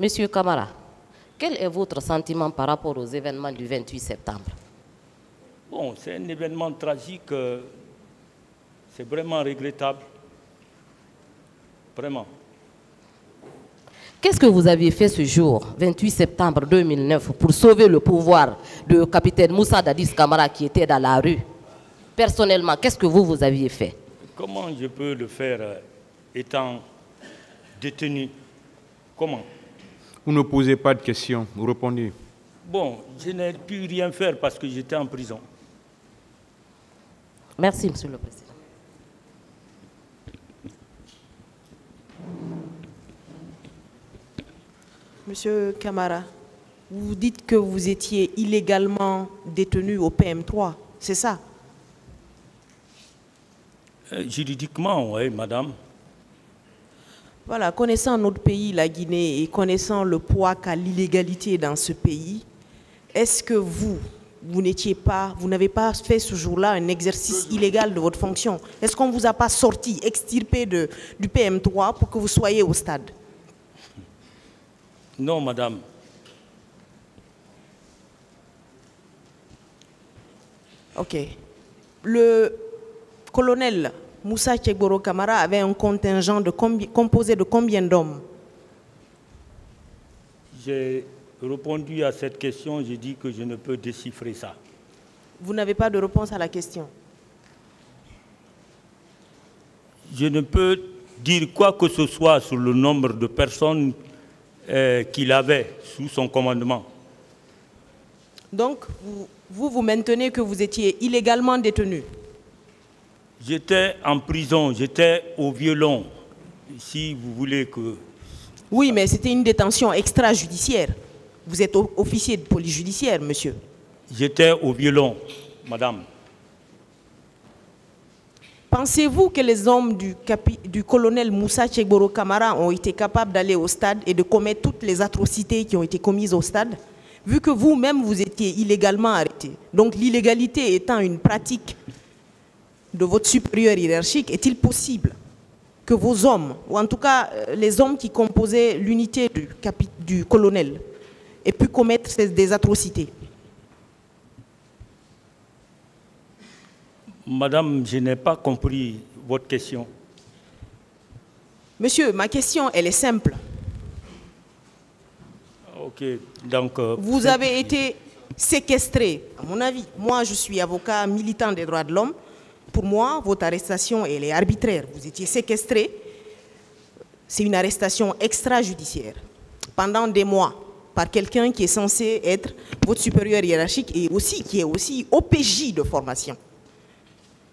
Monsieur Camara, quel est votre sentiment par rapport aux événements du 28 septembre? Bon, c'est un événement tragique, c'est vraiment regrettable, vraiment. Qu'est-ce que vous aviez fait ce jour, 28 septembre 2009, pour sauver le pouvoir du capitaine Moussa Dadis Camara qui était dans la rue? Personnellement, qu'est-ce que vous aviez fait? Comment je peux le faire étant détenu? Comment? Vous ne posez pas de questions, vous répondez. Bon, je n'ai pu rien faire parce que j'étais en prison. Merci, Monsieur le Président. Monsieur Camara, vous dites que vous étiez illégalement détenu au PM3, c'est ça? Juridiquement, oui, madame. Voilà, connaissant notre pays, la Guinée, et connaissant le poids qu'a l'illégalité dans ce pays, est-ce que vous n'avez pas fait ce jour-là un exercice illégal de votre fonction? Est-ce qu'on ne vous a pas sorti, extirpé du PM3 pour que vous soyez au stade? Non, madame. Ok. Le colonel Moussa Tchegboro Camara avait un contingent composé de combien d'hommes? J'ai répondu à cette question, j'ai dit que je ne peux déchiffrer ça. Vous n'avez pas de réponse à la question? Je ne peux dire quoi que ce soit sur le nombre de personnes qu'il avait sous son commandement. Donc, vous maintenez que vous étiez illégalement détenu? J'étais en prison, j'étais au violon, si vous voulez que... Oui, mais c'était une détention extrajudiciaire. Vous êtes officier de police judiciaire, monsieur. J'étais au violon, madame. Pensez-vous que les hommes du colonel Moussa Tchegboro Camara ont été capables d'aller au stade et de commettre toutes les atrocités qui ont été commises au stade, vu que vous-même vous étiez illégalement arrêté? Donc l'illégalité étant une pratique de votre supérieur hiérarchique, est-il possible que vos hommes, ou en tout cas les hommes qui composaient l'unité du colonel, aient pu commettre des atrocités? Madame, je n'ai pas compris votre question. Monsieur, ma question, elle est simple. Ok, donc... vous avez été séquestré, à mon avis. Moi, je suis avocat militant des droits de l'homme. Pour moi, votre arrestation, elle est arbitraire. Vous étiez séquestré. C'est une arrestation extrajudiciaire. Pendant des mois, par quelqu'un qui est censé être votre supérieur hiérarchique et aussi, qui est aussi OPJ de formation.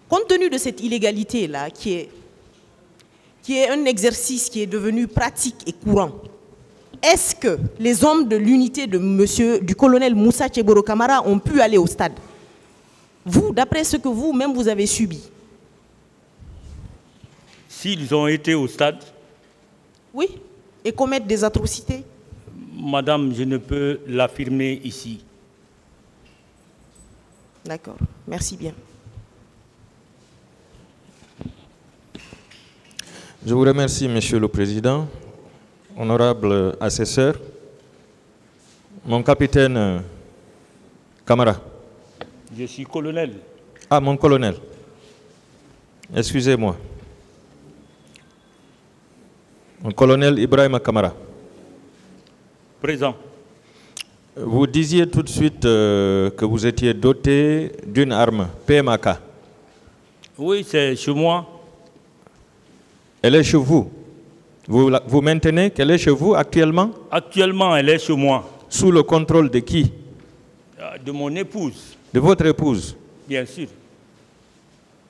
Compte tenu de cette illégalité-là, qui est un exercice qui est devenu pratique et courant, est-ce que les hommes de l'unité du colonel Moussa Tchegboro Camara ont pu aller au stade? Vous, d'après ce que vous-même vous avez subi? S'ils ont été au stade? Oui, et commettre des atrocités? Madame, je ne peux l'affirmer ici. D'accord, merci bien. Je vous remercie, Monsieur le Président, honorable assesseur, mon capitaine Camara. Je suis colonel. Ah, mon colonel. Excusez-moi. Mon colonel Ibrahim Camara. Présent. Vous disiez tout de suite que vous étiez doté d'une arme, PMAK. Oui, c'est chez moi. Elle est chez vous. Vous maintenez qu'elle est chez vous actuellement? Actuellement, elle est chez moi. Sous le contrôle de qui? De mon épouse. De votre épouse? Bien sûr.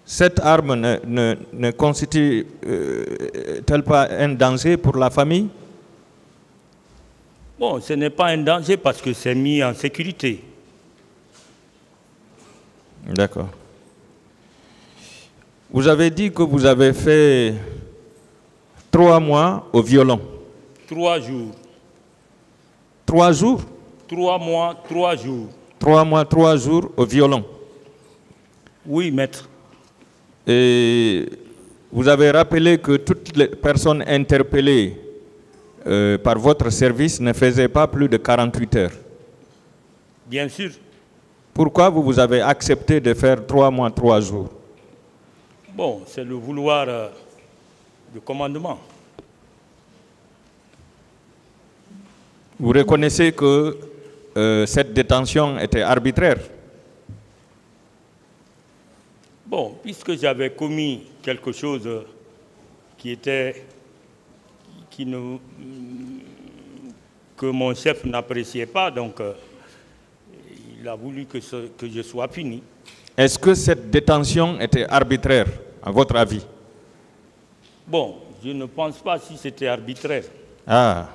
Cette arme ne constitue-t-elle pas un danger pour la famille? Bon, ce n'est pas un danger parce que c'est mis en sécurité. D'accord. Vous avez dit que vous avez fait 3 mois au violon. 3 jours. 3 jours? 3 mois, 3 jours. 3 mois, 3 jours au violon. Oui, maître. Et vous avez rappelé que toutes les personnes interpellées par votre service ne faisait pas plus de 48 heures. Bien sûr. Pourquoi vous avez accepté de faire 3 mois, 3 jours? Bon, c'est le vouloir du commandement. Vous reconnaissez que cette détention était arbitraire? Bon, puisque j'avais commis quelque chose que mon chef n'appréciait pas, donc il a voulu que je sois puni. Est-ce que cette détention était arbitraire, à votre avis? Bon, je ne pense pas si c'était arbitraire. Ah.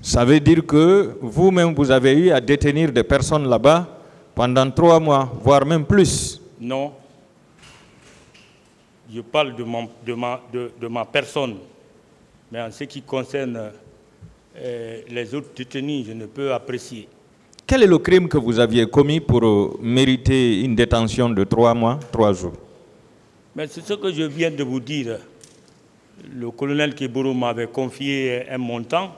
Ça veut dire que vous-même, vous avez eu à détenir des personnes là-bas pendant 3 mois, voire même plus? Non. Je parle de ma personne. Mais en ce qui concerne les autres détenus, je ne peux apprécier. Quel est le crime que vous aviez commis pour mériter une détention de 3 mois, 3 jours? Mais c'est ce que je viens de vous dire. Le colonel Keboro m'avait confié un montant,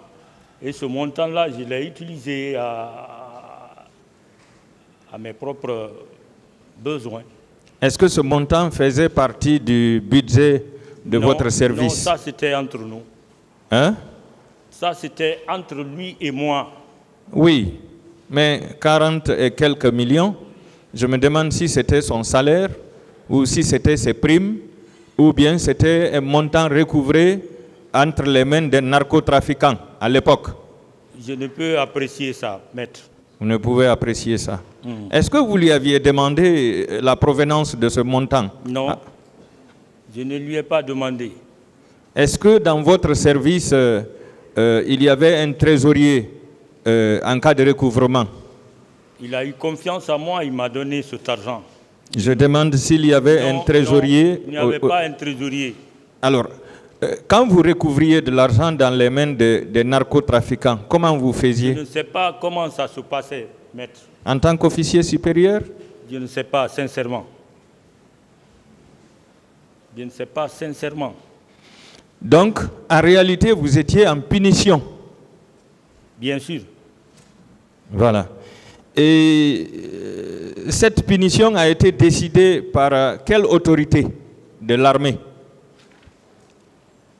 et ce montant-là, je l'ai utilisé à mes propres besoins. Est-ce que ce montant faisait partie du budget de votre service? Non, ça c'était entre nous. Hein? Ça c'était entre lui et moi. Oui, mais 40 et quelques millions, je me demande si c'était son salaire, ou si c'était ses primes, ou bien c'était un montant recouvré entre les mains des narcotrafiquants à l'époque. Je ne peux apprécier ça, maître. Vous ne pouvez apprécier ça. Est-ce que vous lui aviez demandé la provenance de ce montant? Non, je ne lui ai pas demandé. Est-ce que dans votre service, il y avait un trésorier en cas de recouvrement? Il a eu confiance en moi, il m'a donné cet argent. Je demande s'il y avait un trésorier. Non, il n'y avait pas un trésorier. Alors, quand vous recouvriez de l'argent dans les mains des narcotrafiquants, comment vous faisiez? Je ne sais pas comment ça se passait, maître. En tant qu'officier supérieur? Je ne sais pas, sincèrement. Je ne sais pas, sincèrement. Donc, en réalité, vous étiez en punition? Bien sûr. Voilà. Et cette punition a été décidée par quelle autorité de l'armée?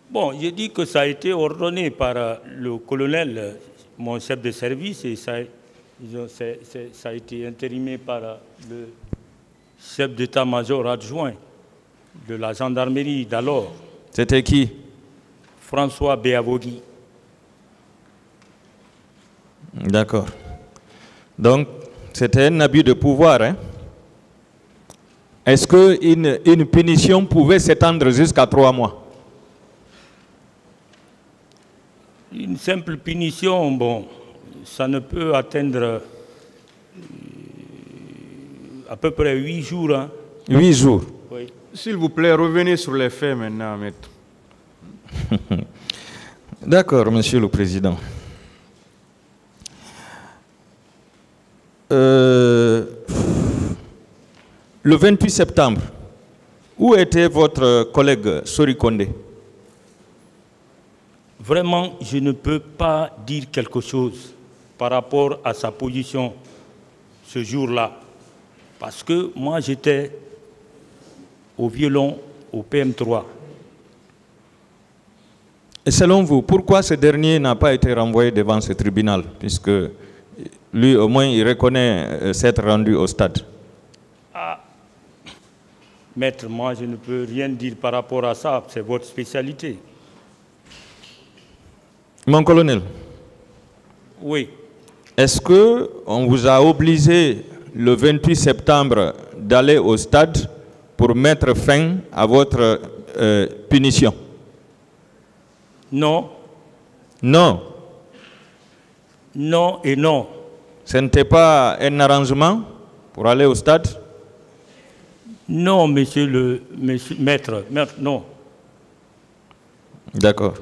Bon, je dis que ça a été ordonné par le colonel, mon chef de service, et ça a été intérimé par le chef d'état-major adjoint de la gendarmerie d'alors. C'était qui? François Béavogui. D'accord. Donc, c'était un abus de pouvoir. Hein? Est-ce qu'une punition pouvait s'étendre jusqu'à 3 mois? Une simple punition, bon, ça ne peut atteindre à peu près 8 jours. Hein. 8 jours. Oui. S'il vous plaît, revenez sur les faits maintenant, maître. D'accord, Monsieur le Président. Le 28 septembre, où était votre collègue Sori Kondé? Vraiment, je ne peux pas dire quelque chose par rapport à sa position ce jour-là. Parce que moi, j'étais au violon, au PM3. Et selon vous, pourquoi ce dernier n'a pas été renvoyé devant ce tribunal, puisque lui, au moins, il reconnaît s'être rendu au stade? Ah, maître, moi, je ne peux rien dire par rapport à ça. C'est votre spécialité. Mon colonel. Oui. Est-ce qu'on vous a obligé le 28 septembre d'aller au stade pour mettre fin à votre punition? Non. Non. Non et non. Ce n'était pas un arrangement pour aller au stade? Non, monsieur le maître, non. D'accord.